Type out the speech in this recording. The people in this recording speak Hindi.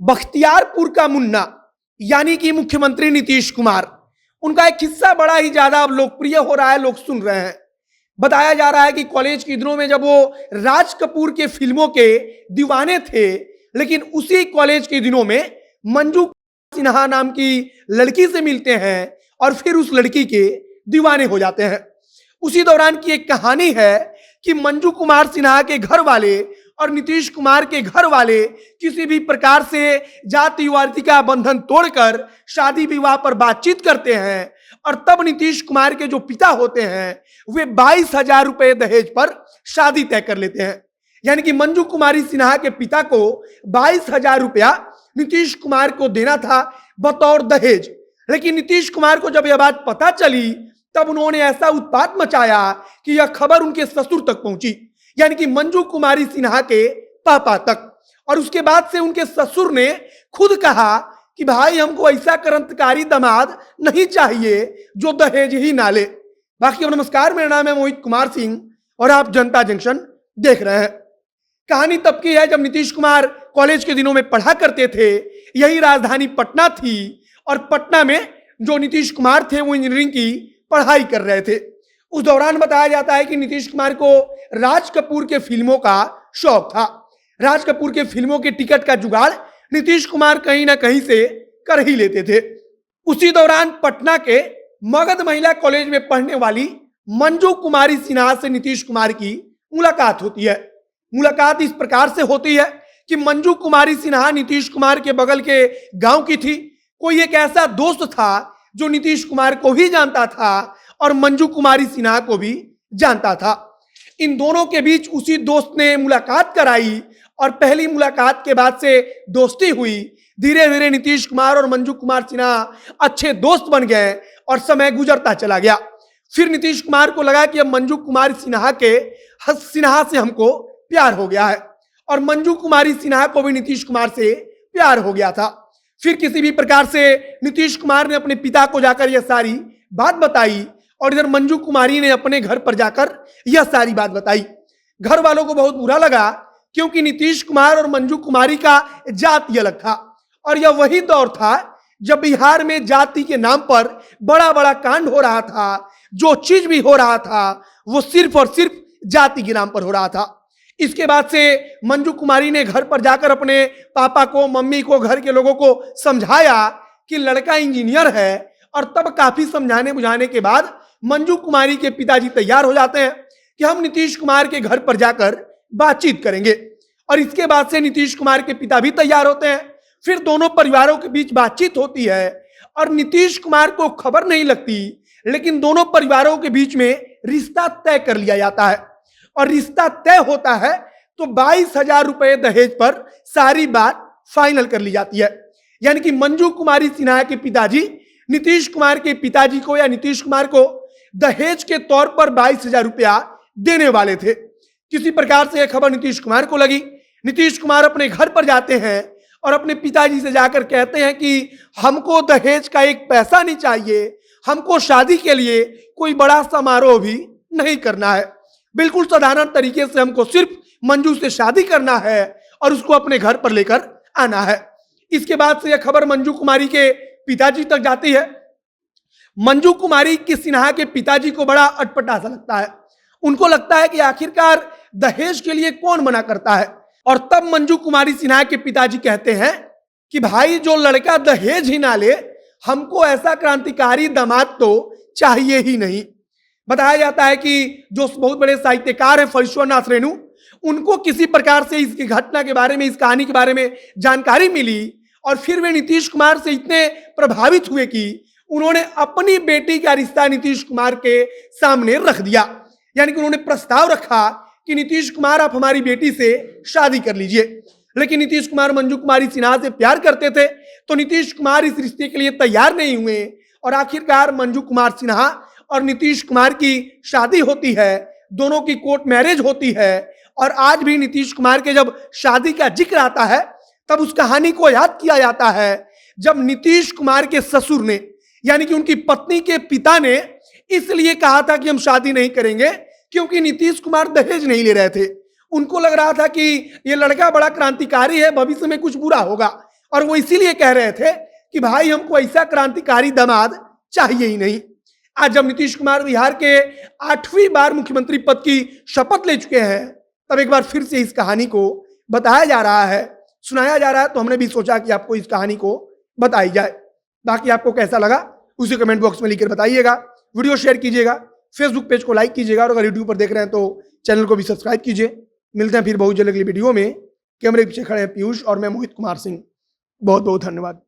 बख्तियारपुर का मुन्ना यानी कि मुख्यमंत्री नीतीश कुमार, उनका एक किस्सा बड़ा ही ज्यादा अब लोकप्रिय हो रहा है, लोग सुन रहे हैं। बताया जा रहा है कि कॉलेज के दिनों में जब वो राज कपूर के फिल्मों के दीवाने थे, लेकिन उसी कॉलेज के दिनों में मंजू सिन्हा नाम की लड़की से मिलते हैं और फिर उस लड़की के दीवाने हो जाते हैं। उसी दौरान की एक कहानी है कि मंजू कुमार सिन्हा के घर वाले और नीतीश कुमार के घर वाले किसी भी प्रकार से जातिवादी का बंधन तोड़कर शादी विवाह पर बातचीत करते हैं और तब नीतीश कुमार के जो पिता होते हैं वे 22,000 रुपए दहेज पर शादी तय कर लेते हैं। यानी कि मंजू कुमारी सिन्हा के पिता को 22,000 रुपया नीतीश कुमार को देना था बतौर दहेज। लेकिन नीतीश कुमार को जब यह बात पता चली तब उन्होंने ऐसा उत्पात मचाया कि यह खबर उनके ससुर तक पहुंची, यानी कि मंजू कुमारी सिन्हा के पापा तक। और उसके बाद से उनके ससुर ने खुद कहा कि भाई हमको ऐसा क्रांतिकारी दामाद नहीं चाहिए जो दहेज ही ना ले। बाकी नमस्कार, मेरा नाम है मोहित कुमार सिंह और आप जनता जंक्शन देख रहे हैं। कहानी तब की है जब नीतीश कुमार कॉलेज के दिनों में पढ़ा करते थे। यही राजधानी पटना थी और पटना में जो नीतीश कुमार थे वो इंजीनियरिंग की पढ़ाई कर रहे थे। उस दौरान बताया जाता है कि नीतीश कुमार को राज कपूर के फिल्मों का शौक था। राज कपूर के फिल्मों के टिकट का जुगाड़ नीतीश कुमार कहीं ना कहीं से कर ही लेते थे। उसी दौरान पटना के मगध महिला कॉलेज में पढ़ने वाली मंजू कुमारी सिन्हा से नीतीश कुमार की मुलाकात होती है। मुलाकात इस प्रकार से होती है कि मंजू कुमारी सिन्हा नीतीश कुमार के बगल के गांव की थी। कोई एक ऐसा दोस्त था जो नीतीश कुमार को भी जानता था और मंजू कुमारी सिन्हा को भी जानता था। इन दोनों के बीच उसी दोस्त ने मुलाकात कराई और पहली मुलाकात के बाद से दोस्ती हुई। धीरे धीरे नीतीश कुमार और मंजू कुमार सिन्हा अच्छे दोस्त बन गए और समय गुजरता चला गया। फिर नीतीश कुमार को लगा कि अब मंजू कुमारी सिन्हा से हमको प्यार हो गया है और मंजू कुमारी सिन्हा को भी नीतीश कुमार से प्यार हो गया था। फिर किसी भी प्रकार से नीतीश कुमार ने अपने पिता को जाकर यह सारी बात बताई और इधर मंजू कुमारी ने अपने घर पर जाकर यह सारी बात बताई। घर वालों को बहुत बुरा लगा क्योंकि नीतीश कुमार और मंजू कुमारी का जाति अलग था और यह वही दौर था जब बिहार में जाति के नाम पर बड़ा बड़ा कांड हो रहा था। जो चीज भी हो रहा था वो सिर्फ और सिर्फ जाति के नाम पर हो रहा था। इसके बाद से मंजू कुमारी ने घर पर जाकर अपने पापा को, मम्मी को, घर के लोगों को समझाया कि लड़का इंजीनियर है और तब काफी समझाने बुझाने के बाद मंजू कुमारी के पिताजी तैयार हो जाते हैं कि हम नीतीश कुमार के घर पर जाकर बातचीत करेंगे। और इसके बाद से नीतीश कुमार के पिता भी तैयार होते हैं। फिर दोनों परिवारों के बीच बातचीत होती है और नीतीश कुमार को खबर नहीं लगती, लेकिन दोनों परिवारों के बीच में रिश्ता तय कर लिया जाता है। और रिश्ता तय होता है तो 22,000 रुपए दहेज पर सारी बात फाइनल कर ली जाती है। यानी कि मंजू कुमारी सिन्हा के पिताजी नीतीश कुमार के पिताजी को या नीतीश कुमार को दहेज के तौर पर 22,000 रुपया देने वाले थे। किसी प्रकार से यह खबर नीतीश कुमार को लगी। नीतीश कुमार अपने घर पर जाते हैं और अपने पिताजी से जाकर कहते हैं कि हमको दहेज का एक पैसा नहीं चाहिए, हमको शादी के लिए कोई बड़ा समारोह भी नहीं करना है, बिल्कुल साधारण तरीके से हमको सिर्फ मंजू से शादी करना है और उसको अपने घर पर लेकर आना है। इसके बाद से यह खबर मंजू कुमारी के पिताजी तक जाती है। मंजू कुमारी के सिन्हा के पिताजी को बड़ा अटपटा सा लगता है। उनको लगता है कि आखिरकार दहेज के लिए कौन मना करता है। और तब मंजू कुमारी सिन्हा के पिताजी कहते हैं कि भाई जो लड़का दहेज ही ना ले, हमको ऐसा क्रांतिकारी दामाद तो चाहिए ही नहीं। बताया जाता है कि जो बहुत बड़े साहित्यकार हैं फरीश्वरनाथ रेणु, उनको किसी प्रकार से इस घटना के बारे में, इस कहानी के बारे में जानकारी मिली और फिर वे नीतीश कुमार से इतने प्रभावित हुए कि उन्होंने अपनी बेटी का रिश्ता नीतीश कुमार के सामने रख दिया। यानी कि उन्होंने प्रस्ताव रखा कि नीतीश कुमार आप हमारी बेटी से शादी कर लीजिए। लेकिन नीतीश कुमार मंजू कुमारी सिन्हा से प्यार करते थे तो नीतीश कुमार इस रिश्ते के लिए तैयार नहीं हुए और आखिरकार मंजू कुमार सिन्हा और नीतीश कुमार की शादी होती है। दोनों की कोर्ट मैरिज होती है और आज भी नीतीश कुमार के जब शादी का जिक्र आता है तब उस कहानी को याद किया जाता है जब नीतीश कुमार के ससुर ने, यानी कि उनकी पत्नी के पिता ने इसलिए कहा था कि हम शादी नहीं करेंगे क्योंकि नीतीश कुमार दहेज नहीं ले रहे थे। उनको लग रहा था कि ये लड़का बड़ा क्रांतिकारी है, भविष्य में कुछ बुरा होगा। और वो इसीलिए कह रहे थे कि भाई हमको ऐसा क्रांतिकारी दामाद चाहिए ही नहीं। आज जब नीतीश कुमार बिहार के 8वीं बार मुख्यमंत्री पद की शपथ ले चुके हैं, तब एक बार फिर से इस कहानी को बताया जा रहा है, सुनाया जा रहा है, तो हमने भी सोचा कि आपको इस कहानी को बताई जाए। बाकी आपको कैसा लगा उसे कमेंट बॉक्स में लिखकर बताइएगा। वीडियो शेयर कीजिएगा, फेसबुक पेज को लाइक कीजिएगा, और अगर यूट्यूब पर देख रहे हैं तो चैनल को भी सब्सक्राइब कीजिए। मिलते हैं फिर बहुत जल्द अगली वीडियो में। कैमरे पीछे खड़े हैं पीयूष और मैं मोहित कुमार सिंह। बहुत बहुत धन्यवाद।